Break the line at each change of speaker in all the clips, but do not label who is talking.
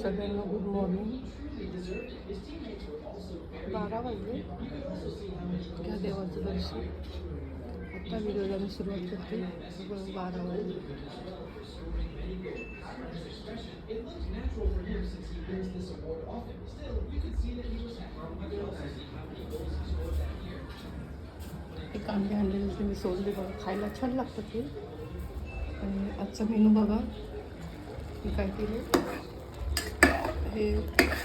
सगळ्यांना good morning. 12 वाजले. घ्या देवाचं दर्शन. आत्ता व्हिडिओला मी सुरुवात करते. 12 वाजले. हे कांदे आणलेले ते मी सोडले बघा. खायला छान लागतं ते. आणि आजचा मेनू बघा. मी काय केलं, हे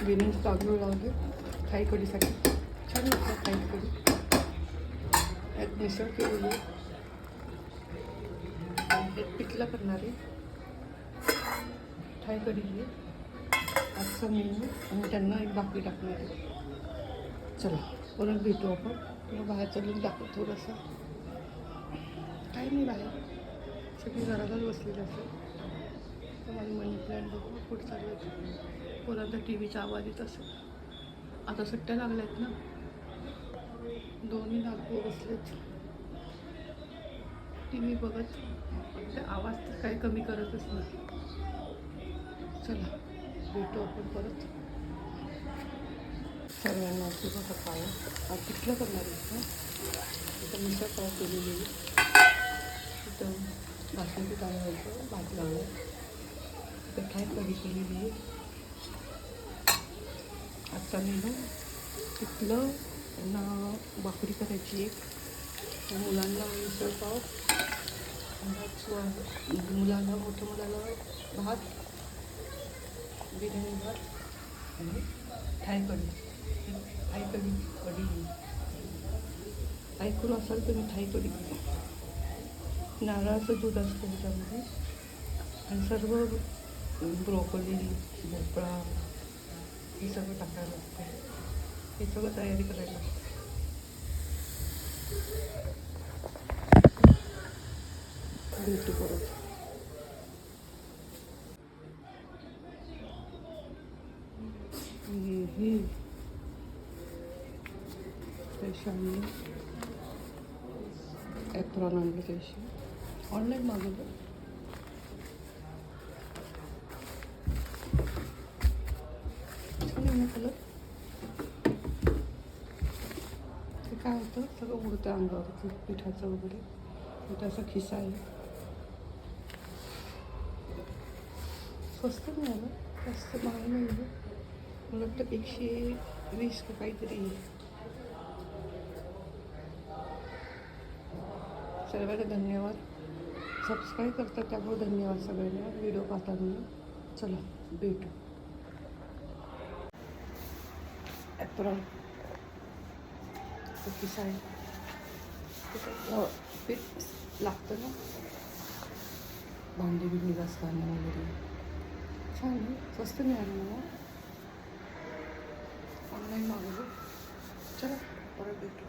बिन्स तांदूळ लावले थाई कढीसाठी. छान लागतं थाई कढी. यात मिसळ केलेली आहे. हे पिठलं करणार आहे. थाई कढी आहे आजचा मेनू. आणि त्यांना एक भाकरी टाकणार आहे. चला परत भेटू आपण. तुला बाहेरचं लुक दाखव थोडंसं. काही नाही बाहेर, सगळी घरातच बसलेली असेल. तर माझी मनी प्लॅन्ट बघू कुठं चाललं. पोरांचा टी व्हीचा आवाज येत असेल. आता सुट्ट्या लागल्या आहेत ना, दोन्ही नागपूर बसलेत टी व्ही बघत. ते आवाज तर काही कमी करतच नाही. चला भेटू आपण परत. सर्वांना सुद्धा सकाळी आज पिठलं करणार आहे. इथं मिसळ पाव केलेली आहे. इथं बासमती तांदळाचं भात लावलं. इथं थाई कढी केलेली आहे. आजचा मेनू पिठलं ना भाकरी करायची एक. मुलांना मिसळ पाव, मुलांना मोठ्या मुलाला भात, बिर्याणी भात आणि थाई कढी. थाई कढी ऐकून असाल तर मी थाई कढी. नारळाचं दूध असतं त्याच्यामध्ये. आणि सर्व ब्रोकोली, भोपळा हे सगळं टाकायला लागतं. हे सगळं तयारी करायला लागतं. भेटू परत. हे पैशांनी ॲप्रॉन आणले. पैसे ऑनलाईन मागवलं. छान आहे ना कलर. ते काय होतं, सगळं उडतं अंगावरती पिठाचं वगैरे. पिठाचा खिसा आहे. स्वस्त मिळालं, जास्त महाग नाही आहे. मला वाटतं 120 का काहीतरी आहे. सर्वांना धन्यवाद. सबस्क्राईब करतात त्यामुळे धन्यवाद सगळ्यांना व्हिडिओ पाहताना. चला भेटू. ॲप्रॉन किसा आहे. पीठ लागतं ना भांडी बिंडी घासताना वगैरे. छान आहे, स्वस्त मिळालं मला. ऑनलाईन मागवलं. चला परत भेटू.